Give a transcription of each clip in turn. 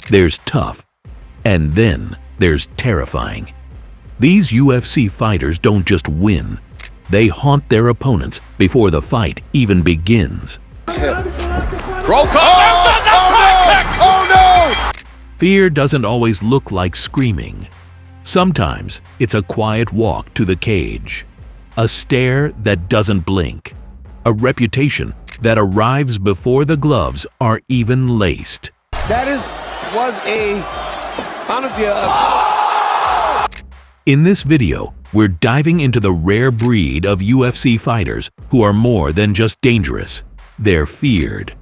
there's tough, and then there's terrifying. These UFC fighters don't just win, they haunt their opponents before the fight even begins. Fear doesn't always look like screaming. Sometimes it's a quiet walk to the cage, a stare that doesn't blink, a reputation that arrives before the gloves are even laced. In this video, we're diving into the rare breed of UFC fighters who are more than just dangerous. They're feared,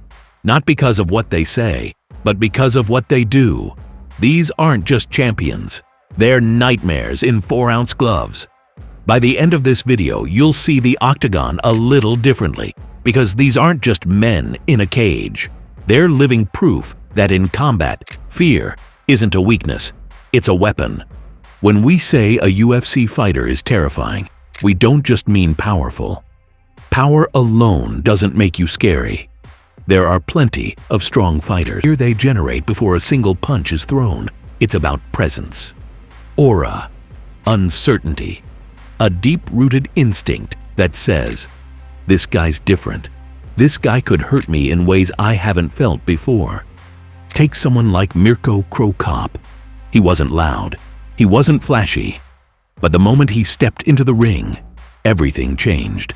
not because of what they say, but because of what they do. These aren't just champions, they're nightmares in 4-ounce gloves. By the end of this video, you'll see the Octagon a little differently, because these aren't just men in a cage. They're living proof that in combat, fear isn't a weakness, it's a weapon. When we say a UFC fighter is terrifying, we don't just mean powerful. Power alone doesn't make you scary. There are plenty of strong fighters. Fear they generate before a single punch is thrown. It's about presence, aura, uncertainty, a deep-rooted instinct that says, this guy's different. This guy could hurt me in ways I haven't felt before. Take someone like Mirko Cro Cop. He wasn't loud, he wasn't flashy, but the moment he stepped into the ring, everything changed.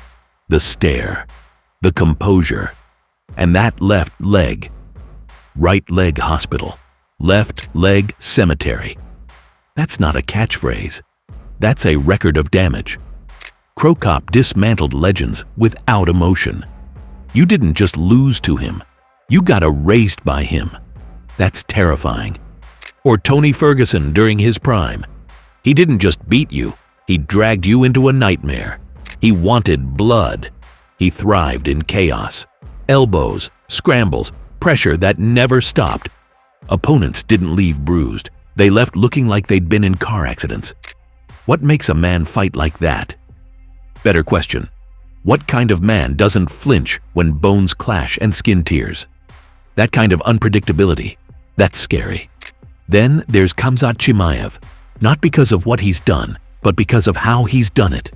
The stare, the composure, and that left leg. Right leg hospital, left leg cemetery. That's not a catchphrase. That's a record of damage. Cro Cop dismantled legends without emotion. You didn't just lose to him, you got erased by him. That's terrifying. Or Tony Ferguson during his prime. He didn't just beat you, he dragged you into a nightmare. He wanted blood. He thrived in chaos. Elbows, scrambles, pressure that never stopped. Opponents didn't leave bruised. They left looking like they'd been in car accidents. What makes a man fight like that? Better question. What kind of man doesn't flinch when bones clash and skin tears? That kind of unpredictability, that's scary. Then there's Khamzat Chimaev, not because of what he's done, but because of how he's done it.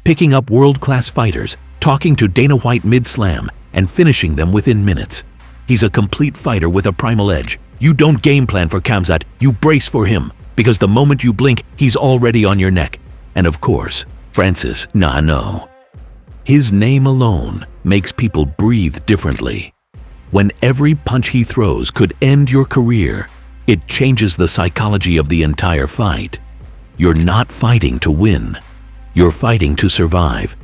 Picking up world-class fighters, talking to Dana White mid-slam, and finishing them within minutes. He's a complete fighter with a primal edge. You don't game plan for Khamzat, you brace for him, because the moment you blink, he's already on your neck. And of course, Francis Ngannou. His name alone makes people breathe differently. When every punch he throws could end your career, it changes the psychology of the entire fight. You're not fighting to win. You're fighting to survive.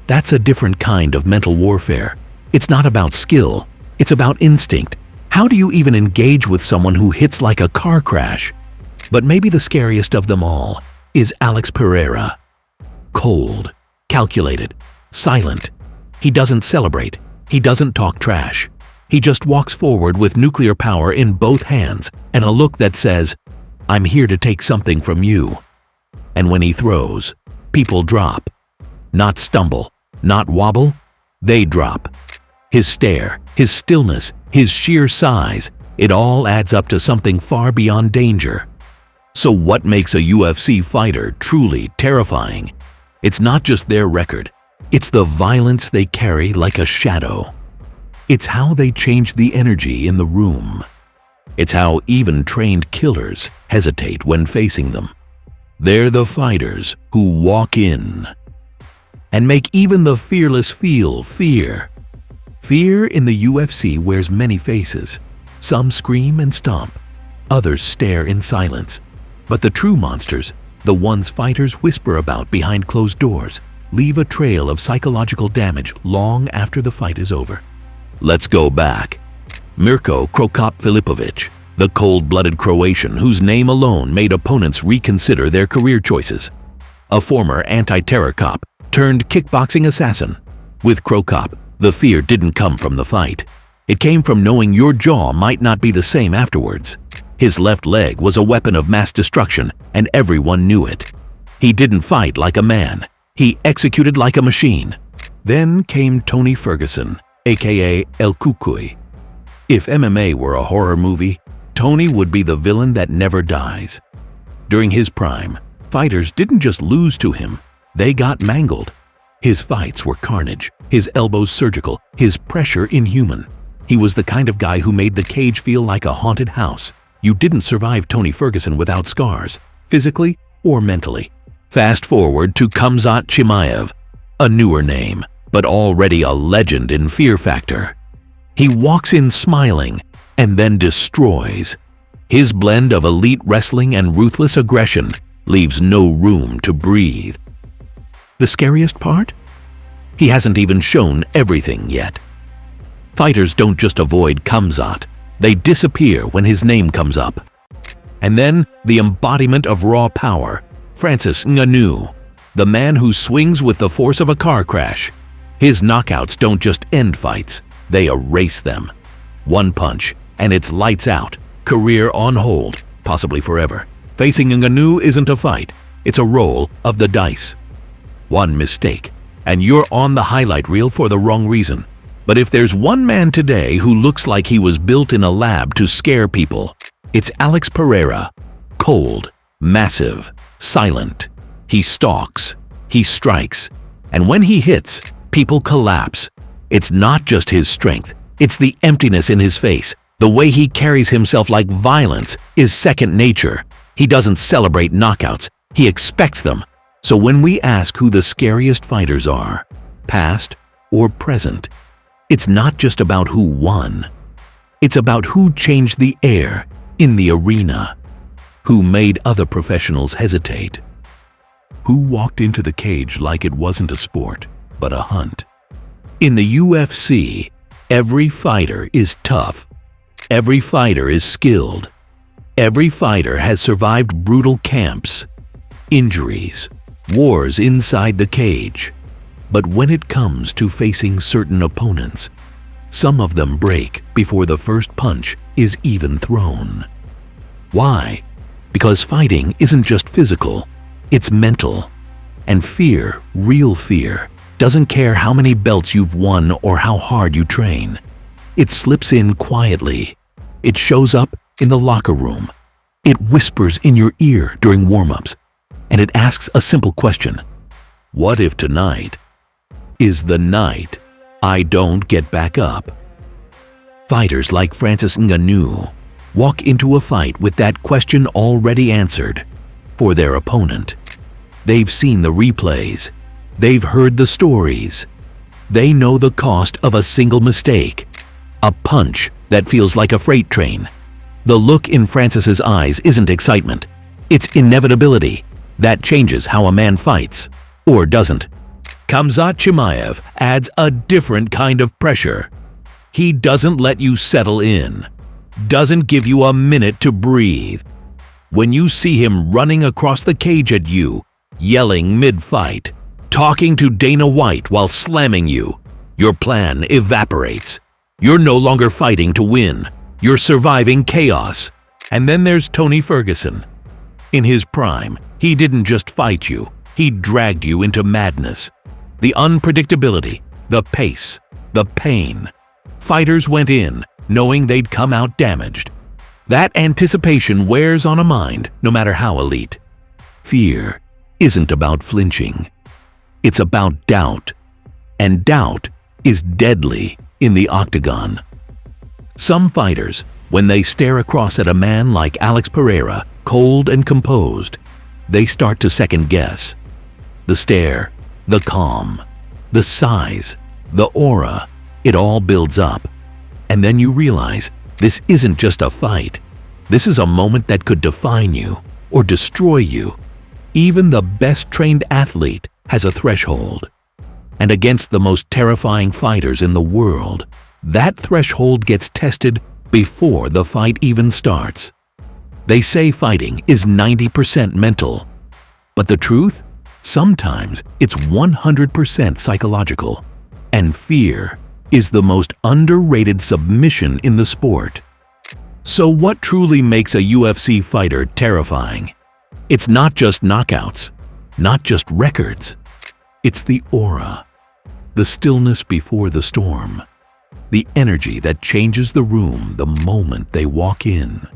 That's a different kind of mental warfare. It's not about skill, it's about instinct. How do you even engage with someone who hits like a car crash? But maybe the scariest of them all is Alex Pereira. Cold, calculated, silent. He doesn't celebrate, he doesn't talk trash. He just walks forward with nuclear power in both hands and a look that says, I'm here to take something from you. And when he throws, people drop. Not stumble, not wobble, they drop. His stare, his stillness, his sheer size, it all adds up to something far beyond danger. So what makes a UFC fighter truly terrifying? It's not just their record, it's the violence they carry like a shadow. It's how they change the energy in the room. It's how even trained killers hesitate when facing them. They're the fighters who walk in and make even the fearless feel fear. Fear in the UFC wears many faces. Some scream and stomp, others stare in silence. But the true monsters, the ones fighters whisper about behind closed doors, leave a trail of psychological damage long after the fight is over. Let's go back. Mirko Cro Cop Filipovic, the cold-blooded Croatian whose name alone made opponents reconsider their career choices. A former anti-terror cop turned kickboxing assassin. With Cro Cop, the fear didn't come from the fight. It came from knowing your jaw might not be the same afterwards. His left leg was a weapon of mass destruction, and everyone knew it. He didn't fight like a man. He executed like a machine. Then came Tony Ferguson, aka El Cucuy. If MMA were a horror movie, Tony would be the villain that never dies. During his prime, fighters didn't just lose to him, they got mangled. His fights were carnage, his elbows surgical, his pressure inhuman. He was the kind of guy who made the cage feel like a haunted house. You didn't survive Tony Ferguson without scars, physically or mentally. Fast forward to Khamzat Chimaev, a newer name, but already a legend in Fear Factor. He walks in smiling and then destroys. His blend of elite wrestling and ruthless aggression leaves no room to breathe. The scariest part? He hasn't even shown everything yet. Fighters don't just avoid Khamzat, they disappear when his name comes up. And then the embodiment of raw power, Francis Ngannou, the man who swings with the force of a car crash. His knockouts don't just end fights, they erase them. One punch, and it's lights out, career on hold, possibly forever. Facing Ngannou isn't a fight, it's a roll of the dice. One mistake, and you're on the highlight reel for the wrong reason. But if there's one man today who looks like he was built in a lab to scare people, it's Alex Pereira. Cold, massive, silent. He stalks, he strikes, and when he hits, people collapse. It's not just his strength, it's the emptiness in his face. The way he carries himself like violence is second nature. He doesn't celebrate knockouts, he expects them. So when we ask who the scariest fighters are, past or present, it's not just about who won. It's about who changed the air in the arena, who made other professionals hesitate, who walked into the cage like it wasn't a sport, but a hunt. In the UFC, every fighter is tough. Every fighter is skilled. Every fighter has survived brutal camps, injuries, wars inside the cage. But when it comes to facing certain opponents, some of them break before the first punch is even thrown. Why? Because fighting isn't just physical, it's mental. And fear, real fear, doesn't care how many belts you've won or how hard you train. It slips in quietly. It shows up in the locker room. It whispers in your ear during warm-ups. And it asks a simple question. What if tonight is the night I don't get back up? Fighters like Francis Ngannou walk into a fight with that question already answered for their opponent. They've seen the replays. They've heard the stories. They know the cost of a single mistake. A punch that feels like a freight train. The look in Francis's eyes isn't excitement. It's inevitability. That changes how a man fights, or doesn't. Khamzat Chimaev adds a different kind of pressure. He doesn't let you settle in, doesn't give you a minute to breathe. When you see him running across the cage at you, yelling mid-fight, talking to Dana White while slamming you, your plan evaporates. You're no longer fighting to win, you're surviving chaos. And then there's Tony Ferguson. In his prime, he didn't just fight you, he dragged you into madness. The unpredictability, the pace, the pain. Fighters went in, knowing they'd come out damaged. That anticipation wears on a mind, no matter how elite. Fear isn't about flinching. It's about doubt. And doubt is deadly in the Octagon. Some fighters, when they stare across at a man like Alex Pereira, cold and composed, they start to second guess. The stare, the calm, the size, the aura, it all builds up. And then you realize this isn't just a fight. This is a moment that could define you or destroy you. Even the best trained athlete has a threshold. And against the most terrifying fighters in the world, that threshold gets tested before the fight even starts. They say fighting is 90% mental. But the truth? Sometimes it's 100% psychological. And fear is the most underrated submission in the sport. So what truly makes a UFC fighter terrifying? It's not just knockouts, not just records. It's the aura, the stillness before the storm, the energy that changes the room the moment they walk in.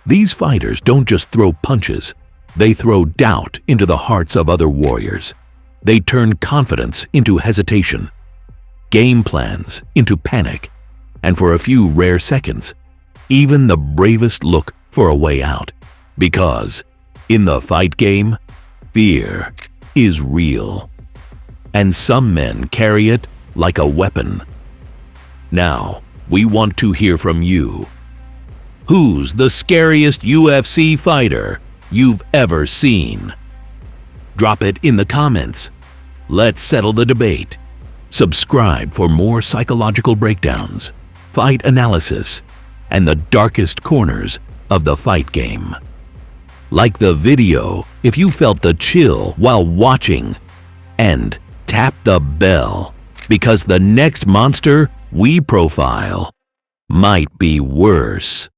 These fighters don't just throw punches, they throw doubt into the hearts of other warriors. They turn confidence into hesitation, game plans into panic, and for a few rare seconds, even the bravest look for a way out. Because in the fight game, fear is real. And some men carry it like a weapon. Now, we want to hear from you. Who's the scariest UFC fighter you've ever seen? Drop it in the comments. Let's settle the debate. Subscribe for more psychological breakdowns, fight analysis, and the darkest corners of the fight game. Like the video if you felt the chill while watching, and tap the bell because the next monster we profile might be worse.